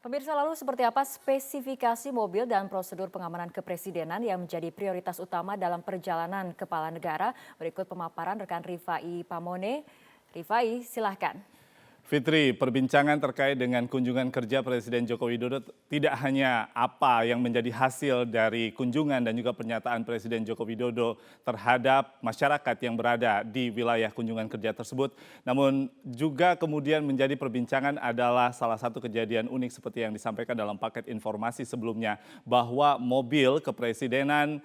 Pemirsa, lalu seperti apa spesifikasi mobil dan prosedur pengamanan kepresidenan yang menjadi prioritas utama dalam perjalanan kepala negara? Berikut pemaparan rekan Rifai Pamone. Rifai, silahkan. Fitri, perbincangan terkait dengan kunjungan kerja Presiden Joko Widodo tidak hanya apa yang menjadi hasil dari kunjungan dan juga pernyataan Presiden Joko Widodo terhadap masyarakat yang berada di wilayah kunjungan kerja tersebut, namun juga kemudian menjadi perbincangan adalah salah satu kejadian unik seperti yang disampaikan dalam paket informasi sebelumnya, bahwa mobil kepresidenan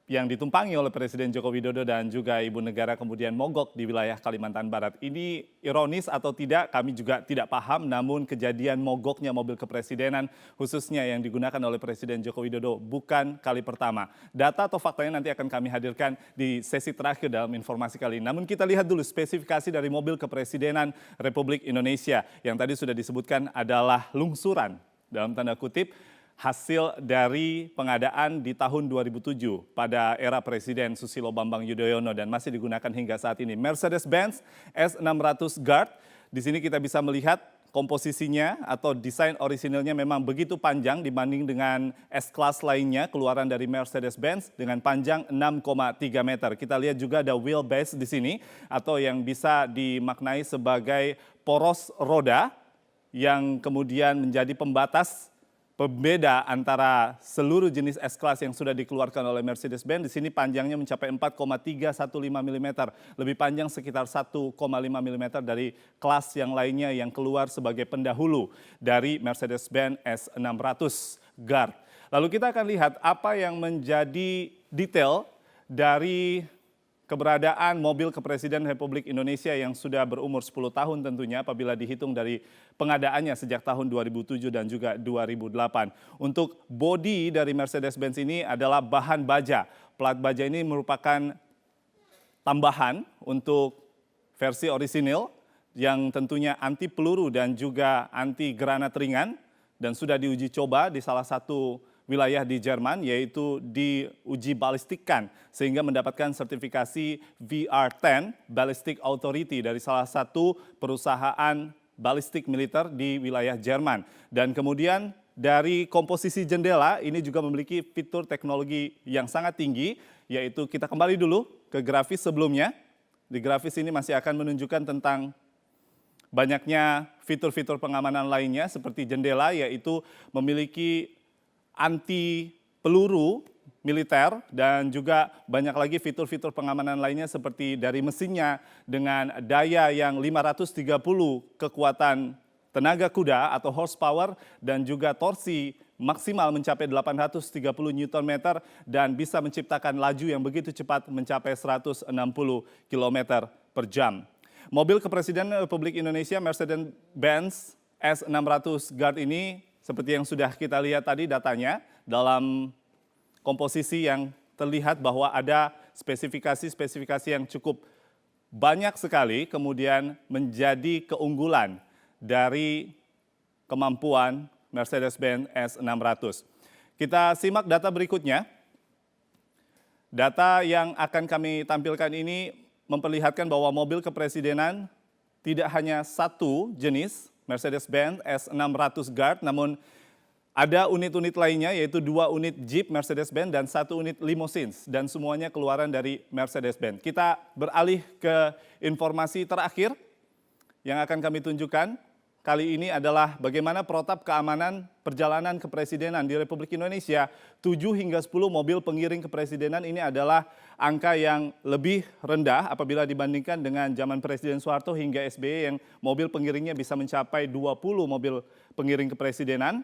yang ditumpangi oleh Presiden Joko Widodo dan juga Ibu Negara kemudian mogok di wilayah Kalimantan Barat. Ini ironis atau tidak kami juga tidak paham, namun kejadian mogoknya mobil kepresidenan khususnya yang digunakan oleh Presiden Joko Widodo bukan kali pertama. Data atau faktanya nanti akan kami hadirkan di sesi terakhir dalam informasi kali ini. Namun kita lihat dulu spesifikasi dari mobil kepresidenan Republik Indonesia yang tadi sudah disebutkan adalah lungsuran dalam tanda kutip hasil dari pengadaan di tahun 2007 pada era Presiden Susilo Bambang Yudhoyono dan masih digunakan hingga saat ini. Mercedes-Benz S600 Guard, di sini kita bisa melihat komposisinya atau desain orisinilnya memang begitu panjang dibanding dengan S-Class lainnya keluaran dari Mercedes-Benz dengan panjang 6,3 meter. Kita lihat juga ada wheelbase di sini atau yang bisa dimaknai sebagai poros roda yang kemudian menjadi pembeda antara seluruh jenis S-Class yang sudah dikeluarkan oleh Mercedes-Benz. Di sini panjangnya mencapai 4,315 mm, lebih panjang sekitar 1,5 mm dari kelas yang lainnya yang keluar sebagai pendahulu dari Mercedes-Benz S600 Guard. Lalu kita akan lihat apa yang menjadi detail dari keberadaan mobil kepresidenan Republik Indonesia yang sudah berumur 10 tahun tentunya apabila dihitung dari pengadaannya sejak tahun 2007 dan juga 2008. Untuk bodi dari Mercedes-Benz ini adalah bahan baja. Plat baja ini merupakan tambahan untuk versi orisinil yang tentunya anti peluru dan juga anti granat ringan dan sudah diuji coba di salah satu wilayah di Jerman, yaitu diuji balistikan sehingga mendapatkan sertifikasi VR10 Ballistic Authority dari salah satu perusahaan balistik militer di wilayah Jerman. Dan kemudian dari komposisi jendela ini juga memiliki fitur teknologi yang sangat tinggi, yaitu kita kembali dulu ke grafis sebelumnya. Di grafis ini masih akan menunjukkan tentang banyaknya fitur-fitur pengamanan lainnya seperti jendela, yaitu memiliki anti peluru militer dan juga banyak lagi fitur-fitur pengamanan lainnya seperti dari mesinnya dengan daya yang 530 kekuatan tenaga kuda atau horsepower dan juga torsi maksimal mencapai 830 Nm dan bisa menciptakan laju yang begitu cepat mencapai 160 km per jam. Mobil kepresidenan Republik Indonesia Mercedes-Benz S600 Guard ini seperti yang sudah kita lihat tadi datanya dalam komposisi yang terlihat bahwa ada spesifikasi-spesifikasi yang cukup banyak sekali kemudian menjadi keunggulan dari kemampuan Mercedes-Benz S600. Kita simak data berikutnya. Data yang akan kami tampilkan ini memperlihatkan bahwa mobil kepresidenan tidak hanya satu jenis Mercedes-Benz S600 Guard, namun ada unit-unit lainnya yaitu 2 unit Jeep Mercedes-Benz dan 1 unit limousines dan semuanya keluaran dari Mercedes-Benz. Kita beralih ke informasi terakhir yang akan kami tunjukkan. Kali ini adalah bagaimana protap keamanan perjalanan kepresidenan di Republik Indonesia. 7 hingga 10 mobil pengiring kepresidenan ini adalah angka yang lebih rendah apabila dibandingkan dengan zaman Presiden Soeharto hingga SBY yang mobil pengiringnya bisa mencapai 20 mobil pengiring kepresidenan.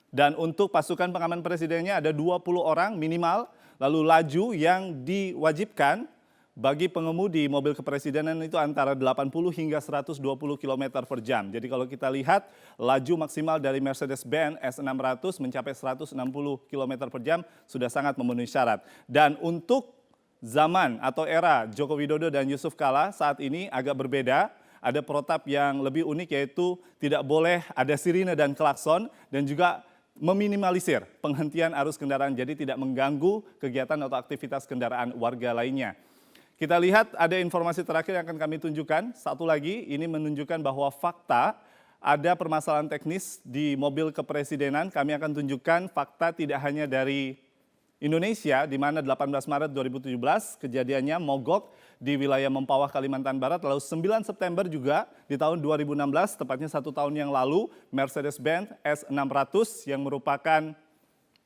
Dan untuk pasukan pengaman presidennya ada 20 orang minimal, lalu laju yang diwajibkan bagi pengemudi mobil kepresidenan itu antara 80 hingga 120 km per jam. Jadi kalau kita lihat laju maksimal dari Mercedes-Benz S600 mencapai 160 km per jam sudah sangat memenuhi syarat. Dan untuk zaman atau era Joko Widodo dan Yusuf Kala saat ini agak berbeda. Ada protap yang lebih unik yaitu tidak boleh ada sirine dan klakson dan juga meminimalisir penghentian arus kendaraan jadi tidak mengganggu kegiatan atau aktivitas kendaraan warga lainnya. Kita lihat ada informasi terakhir yang akan kami tunjukkan. Satu lagi, ini menunjukkan bahwa fakta ada permasalahan teknis di mobil kepresidenan. Kami akan tunjukkan fakta tidak hanya dari Indonesia, di mana 18 Maret 2017 kejadiannya mogok di wilayah Mempawah, Kalimantan Barat. Lalu 9 September juga di tahun 2016, tepatnya 1 tahun yang lalu, Mercedes-Benz S600 yang merupakan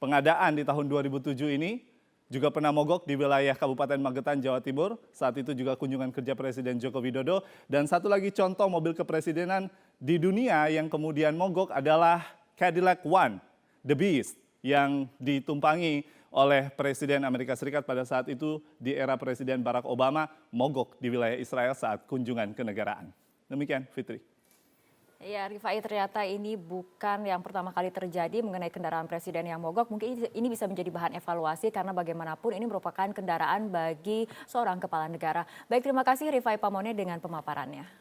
pengadaan di tahun 2007 ini juga pernah mogok di wilayah Kabupaten Magetan, Jawa Timur. Saat itu juga kunjungan kerja Presiden Joko Widodo. Dan satu lagi contoh mobil kepresidenan di dunia yang kemudian mogok adalah Cadillac One, The Beast, yang ditumpangi oleh Presiden Amerika Serikat pada saat itu di era Presiden Barack Obama, mogok di wilayah Israel saat kunjungan kenegaraan. Demikian, Fitri. Ya, Rifai, ternyata ini bukan yang pertama kali terjadi mengenai kendaraan presiden yang mogok. Mungkin ini bisa menjadi bahan evaluasi karena bagaimanapun ini merupakan kendaraan bagi seorang kepala negara. Baik, terima kasih Rifai Pamone dengan pemaparannya.